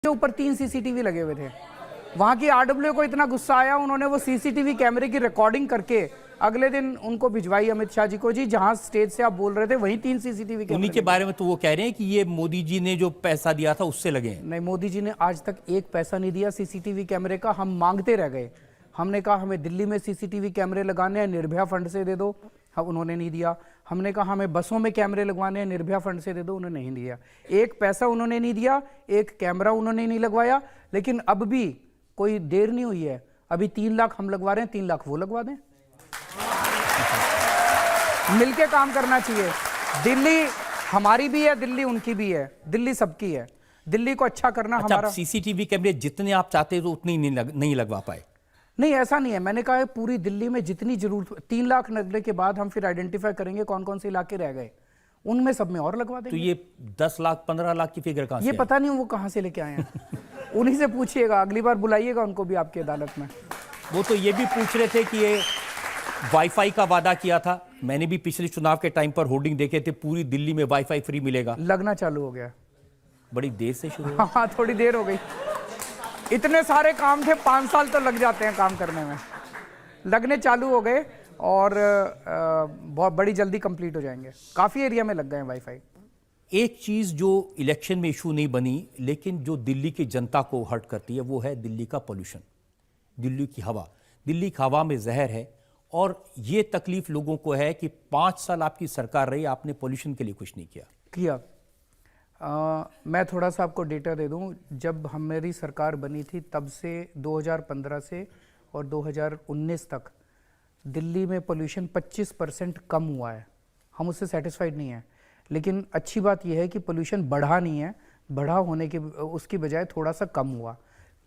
ऊपर 3 सीसीटीवी लगे हुए थे। वहां की आरडब्ल्यू को इतना गुस्सा आया, उन्होंने वो सीसीटीवी कैमरे की रिकॉर्डिंग करके अगले दिन उनको भिजवाई अमित शाह जी को। जी जहां स्टेज से आप बोल रहे थे वहीं 3 सीसीटीवी कैमरे। उन्हीं के बारे में तो वो कह रहे हैं कि ये मोदी जी ने जो पैसा दिया था उससे लगे हैं। नहीं, मोदी जी ने आज तक एक पैसा नहीं दिया सीसीटीवी कैमरे का। हम मांगते रह गए, हमने कहा हमें दिल्ली में सीसीटीवी कैमरे लगाने हैं, निर्भया फंड से दे दो, उन्होंने नहीं दिया। हमने कहा हमें बसों में कैमरे लगवाने हैं, निर्भया फंड से दे दो, उन्होंने नहीं दिया। एक पैसा उन्होंने नहीं दिया, एक कैमरा उन्होंने नहीं लगवाया। लेकिन अब भी कोई देर नहीं हुई है, अभी 3 लाख हम लगवा रहे हैं, 3 लाख वो लगवा दें। मिलके काम करना चाहिए। दिल्ली हमारी भी है, दिल्ली उनकी भी है, दिल्ली सबकी है। दिल्ली को अच्छा करना हमारा। सीसीटीवी कैमरे जितने आप चाहते तो उतनी नहीं लगवा पाए? नहीं, ऐसा नहीं है। मैंने कहा है पूरी दिल्ली में जितनी जरूरत, 3 लाख लगने के बाद हम फिर आइडेंटिफाई करेंगे कौन कौन से इलाके रह गए, उनमें सब में और लगवा देंगे। तो ये 10 लाख 15 लाख की फिगर कहां से? ये पता नहीं वो कहां से लेके आए हैं। उन्हीं से पूछिएगा, अगली बार बुलाइएगा उनको भी आपकी अदालत में। वो तो ये भी पूछ रहे थे कि ये वाईफाई का वादा किया था। मैंने भी पिछले चुनाव के टाइम पर होर्डिंग देखे थे, पूरी दिल्ली में वाईफाई फ्री मिलेगा। लगना चालू हो गया, बड़ी देर से शुरू हुआ। हाँ, थोड़ी देर हो गई। इतने सारे काम थे, 5 साल तो लग जाते हैं काम करने में। लगने चालू हो गए और बहुत बड़ी जल्दी कंप्लीट हो जाएंगे। काफी एरिया में लग गए हैं वाईफाई। एक चीज जो इलेक्शन में इशू नहीं बनी लेकिन जो दिल्ली की जनता को हर्ट करती है वो है दिल्ली का पोल्यूशन, दिल्ली की हवा। दिल्ली की हवा में जहर है और ये तकलीफ लोगों को है कि 5 साल आपकी सरकार रही, आपने पोल्यूशन के लिए कुछ नहीं किया। मैं थोड़ा सा आपको डेटा दे दूं। जब हमारी सरकार बनी थी तब से 2015 से और 2019 तक दिल्ली में पोल्यूशन 25% कम हुआ है। हम उससे सेटिस्फाइड नहीं हैं, लेकिन अच्छी बात यह है कि पोल्यूशन बढ़ा नहीं है, बढ़ा होने के उसकी बजाय थोड़ा सा कम हुआ।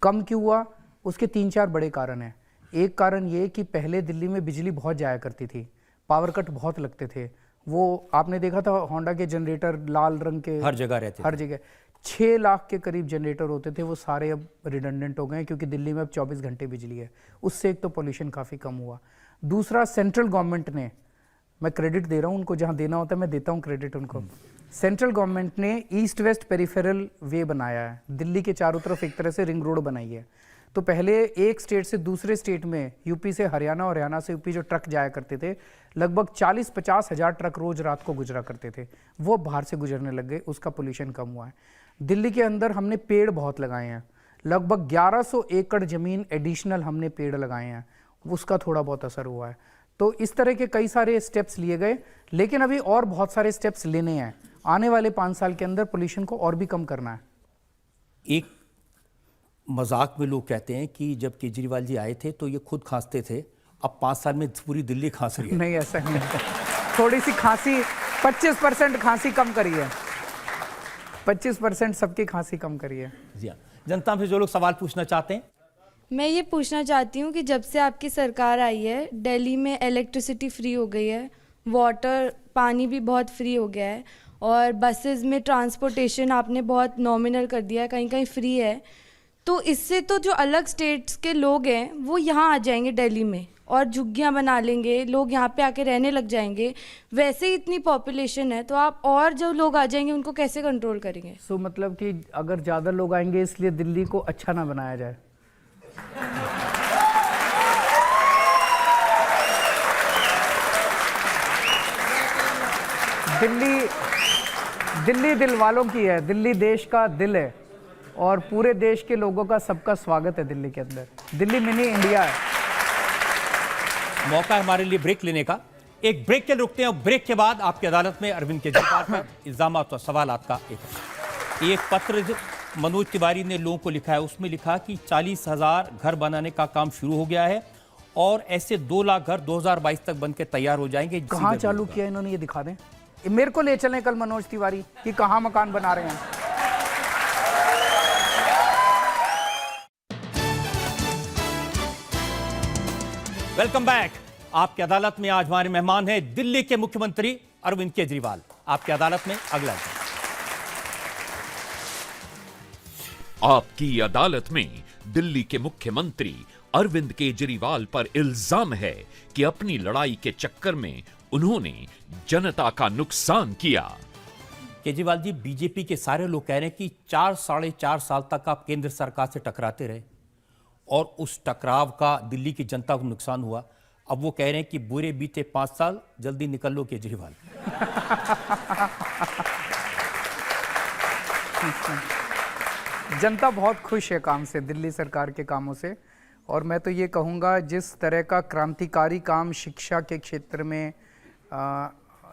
कम क्यों हुआ? उसके 3-4 बड़े कारण हैं। एक कारण ये कि पहले दिल्ली में बिजली बहुत जाया करती थी, पावर कट बहुत लगते थे। वो आपने देखा था होंडा के जनरेटर लाल रंग के हर जगह रहते थे। हर जगह 6 लाख के करीब जनरेटर होते थे, वो सारे अब रिडंडेंट हो गए क्योंकि दिल्ली में अब 24 घंटे बिजली है। उससे एक तो पोल्यूशन काफ़ी कम हुआ। दूसरा, सेंट्रल गवर्नमेंट ने, मैं क्रेडिट दे रहा हूँ उनको, जहाँ देना होता है मैं देता हूँ क्रेडिट उनको। सेंट्रल गवर्नमेंट ने ईस्ट वेस्ट पेरिफेरल वे बनाया है, दिल्ली के चारों तरफ एक तरह से रिंग रोड बनाई है। तो पहले एक स्टेट से दूसरे स्टेट में, यूपी से हरियाणा और हरियाणा से यूपी जो ट्रक जाया करते थे, लगभग 40-50 हज़ार ट्रक रोज रात को गुजरा करते थे, वो बाहर से गुजरने लग गए, उसका पोल्यूशन कम हुआ है। दिल्ली के अंदर हमने पेड़ बहुत लगाए हैं, लगभग 1100 एकड़ जमीन एडिशनल हमने पेड़ लगाए हैं, उसका थोड़ा बहुत असर हुआ है। तो इस तरह के कई सारे स्टेप्स लिए गए, लेकिन अभी और बहुत सारे स्टेप्स लेने हैं। आने वाले 5 साल के अंदर पोल्यूशन को और भी कम करना है। एक मजाक में लोग कहते हैं कि जब केजरीवाल जी आए थे तो ये खुद खांसते थे, अब 5 साल में पूरी दिल्ली खांस रही है। नहीं, ऐसा नहीं है। थोड़ी सी खांसी, 25% खांसी कम करी है, 25% सबकी खांसी कम करी है। जी हाँ, जनता से जो लोग सवाल पूछना चाहते हैं। मैं ये पूछना चाहती हूँ कि जब से आपकी सरकार आई है दिल्ली में इलेक्ट्रिसिटी फ्री हो गई है, वाटर पानी भी बहुत फ्री हो गया है और बसेस में ट्रांसपोर्टेशन आपने बहुत नॉमिनल कर दिया है, कहीं कहीं फ्री है। तो इससे तो जो अलग स्टेट्स के लोग हैं वो यहाँ आ जाएंगे दिल्ली में और झुग्गियाँ बना लेंगे, लोग यहाँ पे आके रहने लग जाएंगे। वैसे ही इतनी पॉपुलेशन है तो आप और जो लोग आ जाएंगे उनको कैसे कंट्रोल करेंगे? मतलब कि अगर ज़्यादा लोग आएंगे इसलिए दिल्ली को अच्छा ना बनाया जाए। दिल्ली दिल वालों की है, दिल्ली देश का दिल है और पूरे देश के लोगों का सबका स्वागत है दिल्ली के अंदर। दिल्ली मिनी इंडिया है। मौका है हमारे लिए ब्रेक लेने का। एक ब्रेक के लिए रुकते हैं और ब्रेक के बाद आपकी अदालत में अरविंद केजरीवाल पर इल्जामात और सवालात का एक पत्र मनोज तिवारी ने लोगों को लिखा है। उसमें लिखा कि 40,000 घर बनाने का काम शुरू हो गया है और ऐसे 2 लाख घर 2022 तक बन के तैयार हो जाएंगे। कहाँ चालू किया इन्होंने, ये दिखा दें। मेरे को ले चलें कल मनोज तिवारी कि कहाँ मकान बना रहे हैं। Welcome back. आपकी अदालत में आज हमारे मेहमान हैं दिल्ली के मुख्यमंत्री अरविंद केजरीवाल। आपकी अदालत में अगला आपकी अदालत में दिल्ली के मुख्यमंत्री अरविंद केजरीवाल पर इल्जाम है कि अपनी लड़ाई के चक्कर में उन्होंने जनता का नुकसान किया। केजरीवाल जी, बीजेपी के सारे लोग कह रहे हैं कि 4-4.5 साल तक आप केंद्र सरकार से टकराते रहे और उस टकराव का दिल्ली की जनता को नुकसान हुआ। अब वो कह रहे हैं कि बुरे बीते 5 साल, जल्दी निकल लो केजरीवाल। जनता बहुत खुश है काम से, दिल्ली सरकार के कामों से। और मैं तो ये कहूँगा, जिस तरह का क्रांतिकारी काम शिक्षा के क्षेत्र में,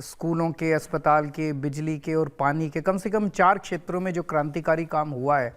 स्कूलों के, अस्पताल के, बिजली के और पानी के, कम से कम 4 क्षेत्रों में जो क्रांतिकारी काम हुआ है,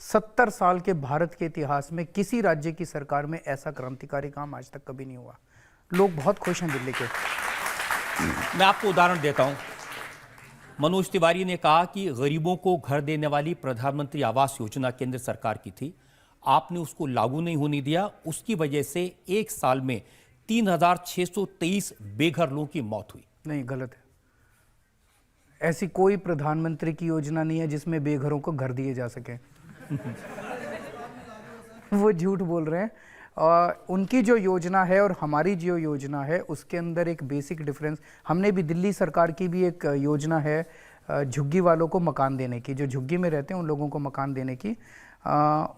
70 साल के भारत के इतिहास में किसी राज्य की सरकार में ऐसा क्रांतिकारी काम आज तक कभी नहीं हुआ। लोग बहुत खुश हैं दिल्ली के। मैं आपको उदाहरण देता हूं। मनोज तिवारी ने कहा कि गरीबों को घर देने वाली प्रधानमंत्री आवास योजना केंद्र सरकार की थी, आपने उसको लागू नहीं होने दिया। उसकी वजह से एक साल में 3623 बेघर लोगों की मौत हुई। नहीं, गलत है। ऐसी कोई प्रधानमंत्री की योजना नहीं है जिसमें बेघरों को घर दिए जा सके। वो झूठ बोल रहे हैं। उनकी जो योजना है और हमारी जो योजना है, उसके अंदर एक बेसिक डिफरेंस। हमने भी, दिल्ली सरकार की भी एक योजना है झुग्गी वालों को मकान देने की, जो झुग्गी में रहते हैं उन लोगों को मकान देने की।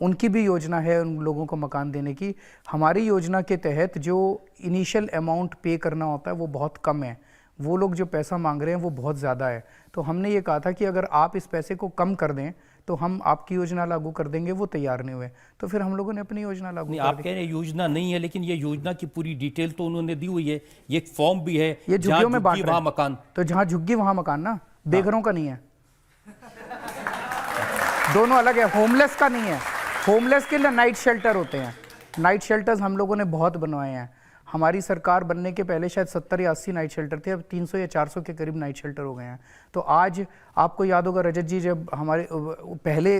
उनकी भी योजना है उन लोगों को मकान देने की। हमारी योजना के तहत जो इनिशियल अमाउंट पे करना होता है वो बहुत कम है, वो लोग जो पैसा मांग रहे हैं वो बहुत ज़्यादा है। तो हमने ये कहा था कि अगर आप इस पैसे को कम कर दें तो हम आपकी योजना लागू कर देंगे। वो तैयार नहीं हुए, तो फिर हम लोगों ने अपनी योजना लागू नहीं, कर आप दी। कह रहे हैं योजना नहीं है, लेकिन ये योजना की पूरी डिटेल तो उन्होंने दी हुई है। ये एक फॉर्म भी है, ये झुग्गियों में बांट रहे वहां हैं। मकान। तो जहाँ झुग्गी वहाँ मकान ना, बेघरों का नहीं है, दोनों अलग है। होमलेस का नहीं है। होमलेस के लिए नाइट शेल्टर होते हैं। नाइट शेल्टर्स हम लोगों ने बहुत बनवाए हैं। हमारी सरकार बनने के पहले शायद 70 या 80 नाइट शेल्टर थे, अब 300 या 400 के करीब नाइट शेल्टर हो गए हैं। तो आज आपको याद होगा रजत जी, जब हमारे पहले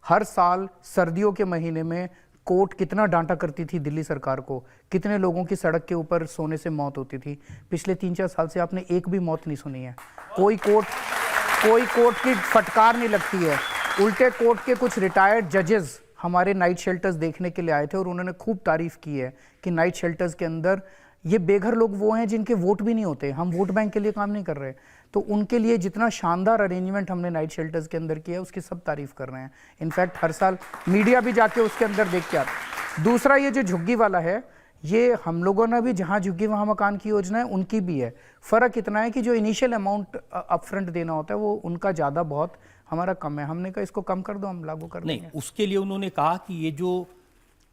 हर साल सर्दियों के महीने में कोर्ट कितना डांटा करती थी दिल्ली सरकार को, कितने लोगों की सड़क के ऊपर सोने से मौत होती थी। पिछले 3-4 साल से आपने एक भी मौत नहीं सुनी है। कोई कोर्ट की फटकार नहीं लगती है। उल्टे कोर्ट के कुछ रिटायर्ड जजेस हमारे नाइट शेल्टर्स देखने के लिए आए थे और उन्होंने खूब तारीफ की है कि नाइट शेल्टर्स के अंदर ये बेघर लोग वो हैं जिनके वोट भी नहीं होते। हम वोट बैंक के लिए काम नहीं कर रहे, तो उनके लिए जितना शानदार अरेंजमेंट हमने नाइट शेल्टर्स के अंदर किया है उसकी सब तारीफ कर रहे हैं। इनफैक्ट हर साल मीडिया भी जाके उसके अंदर देख के आता। दूसरा, ये जो झुग्गी वाला है, ये हम लोगों ने भी, जहाँ झुग्गी वहाँ मकान की योजना है उनकी भी है। फ़र्क इतना है कि जो इनिशियल अमाउंट अपफ्रंट देना होता है वो उनका ज़्यादा, बहुत हमारा कम है। हमने कहा इसको कम कर दो, हम लागू कर देंगे। नहीं, उसके लिए उन्होंने कहा कि ये जो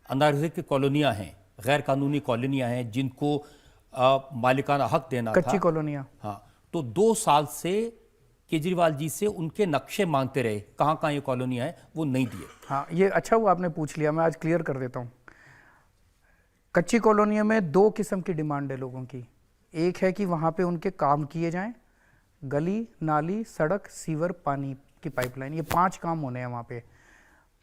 अनाधिकृत कॉलोनियां हैं, गैर कानूनी कॉलोनियां हैं, जिनको मालिकाना हक देना था, कच्ची कॉलोनियाँ, हाँ, तो 2 साल से केजरीवाल जी से उनके नक्शे मांगते रहे, कहाँ कहाँ ये कॉलोनियां हैं, वो नहीं दिए। हाँ, ये अच्छा हुआ आपने पूछ लिया, मैं आज क्लियर कर देता हूँ। कच्ची कॉलोनियों में 2 किस्म की डिमांड है लोगों की। एक है कि वहाँ पे उनके काम किए जाएं, गली, नाली, सड़क, सीवर, पानी की पाइपलाइन, ये 5 काम होने हैं वहाँ पे।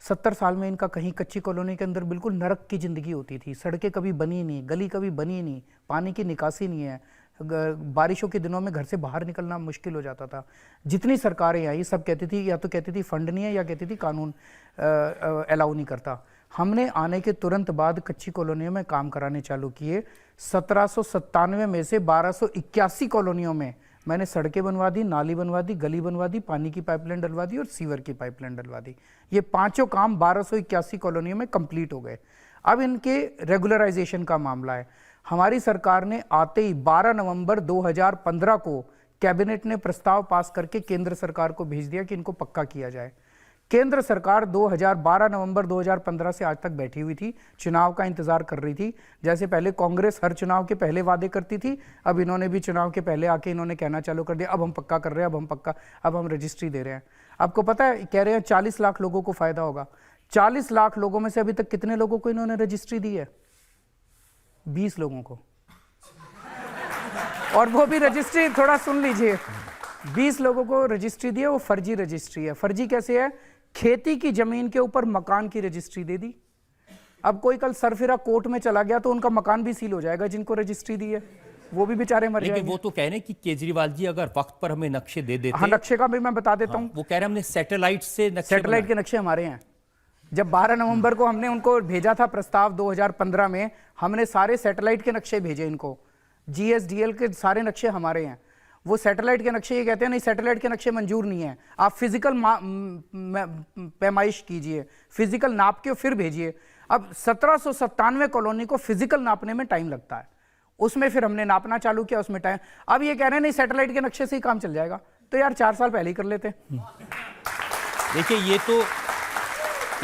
70 साल में इनका कहीं कच्ची कॉलोनी के अंदर बिल्कुल नरक की ज़िंदगी होती थी। सड़कें कभी बनी नहीं, गली कभी बनी नहीं, पानी की निकासी नहीं है, बारिशों के दिनों में घर से बाहर निकलना मुश्किल हो जाता था। जितनी सरकारें आई सब कहती थी, या तो कहती थी फंड नहीं है, या कहती थी कानून अलाउ नहीं करता। हमने आने के तुरंत बाद कच्ची कॉलोनियों में काम कराने चालू किए। 1797 में से 1281 कॉलोनियों में मैंने सड़कें बनवा दी, नाली बनवा दी, गली बनवा दी, पानी की पाइपलाइन डलवा दी और सीवर की पाइपलाइन डलवा दी। ये 5 काम 1281 कॉलोनियों में कंप्लीट हो गए। अब इनके रेगुलराइजेशन का मामला है। हमारी सरकार ने आते ही 12 नवंबर 2015 को कैबिनेट ने प्रस्ताव पास करके केंद्र सरकार को भेज दिया कि इनको पक्का किया जाए। केंद्र सरकार 12 नवंबर 2015 से आज तक बैठी हुई थी, चुनाव का इंतजार कर रही थी। जैसे पहले कांग्रेस हर चुनाव के पहले वादे करती थी, अब इन्होंने भी चुनाव के पहले आके इन्होंने कहना चालू कर दिया, अब हम पक्का कर रहे हैं, अब हम रजिस्ट्री दे रहे हैं। आपको पता है, कह रहे हैं 40 लाख लोगों को फायदा होगा। 40 लाख लोगों में से अभी तक कितने लोगों को इन्होंने रजिस्ट्री दी है? 20 लोगों को। और वो भी रजिस्ट्री, थोड़ा सुन लीजिए, 20 लोगों को रजिस्ट्री दी है, वो फर्जी रजिस्ट्री है। फर्जी कैसे है? खेती की जमीन के ऊपर मकान की रजिस्ट्री दे दी। अब कोई कल सरफिरा कोर्ट में चला गया तो उनका मकान भी सील हो जाएगा, जिनको रजिस्ट्री दी है वो भी बेचारे मर लेकिन जाएंगे। वो तो कह रहे हैं कि केजरीवाल जी अगर वक्त पर हमें नक्शे दे देते। हाँ, नक्शे का भी मैं बता देता हूँ। वो कह रहे हैं हमने सैटेलाइट से नक्शे सैटेलाइट के नक्शे हमारे हैं। जब 12 नवंबर को हमने उनको भेजा था प्रस्ताव 2015 में, हमने सारे सैटेलाइट के नक्शे भेजे इनको। GSDL के सारे नक्शे हमारे हैं। वो सैटेलाइट के नक्शे ये कहते हैं नहीं, सैटेलाइट के नक्शे मंजूर नहीं है, आप फिजिकल पैमाइश कीजिए, फिजिकल नाप के फिर भेजिए। अब 1797 कॉलोनी को फिजिकल नापने में टाइम लगता है, उसमें फिर हमने नापना चालू किया, उसमें टाइम। अब ये कह रहे हैं नहीं सैटेलाइट के नक्शे से ही काम चल जाएगा, तो यार 4 साल पहले ही कर लेते। देखिए, ये तो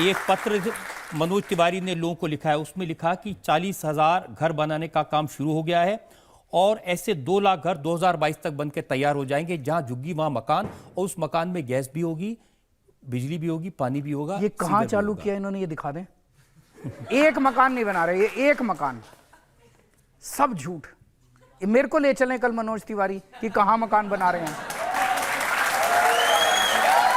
एक पत्र मनोज तिवारी ने लोगों को लिखा है, उसमें लिखा कि 40,000 घर बनाने का काम शुरू हो गया है और ऐसे 2 लाख घर 2022 तक बनकर तैयार हो जाएंगे, जहां झुग्गी वहां मकान, और उस मकान में गैस भी होगी, बिजली भी होगी, पानी भी होगा। ये कहां चालू किया इन्होंने, ये दिखा दें। एक मकान नहीं बना रहे, ये एक मकान, सब झूठ। मेरे को ले चलें कल मनोज तिवारी कि कहां मकान बना रहे हैं।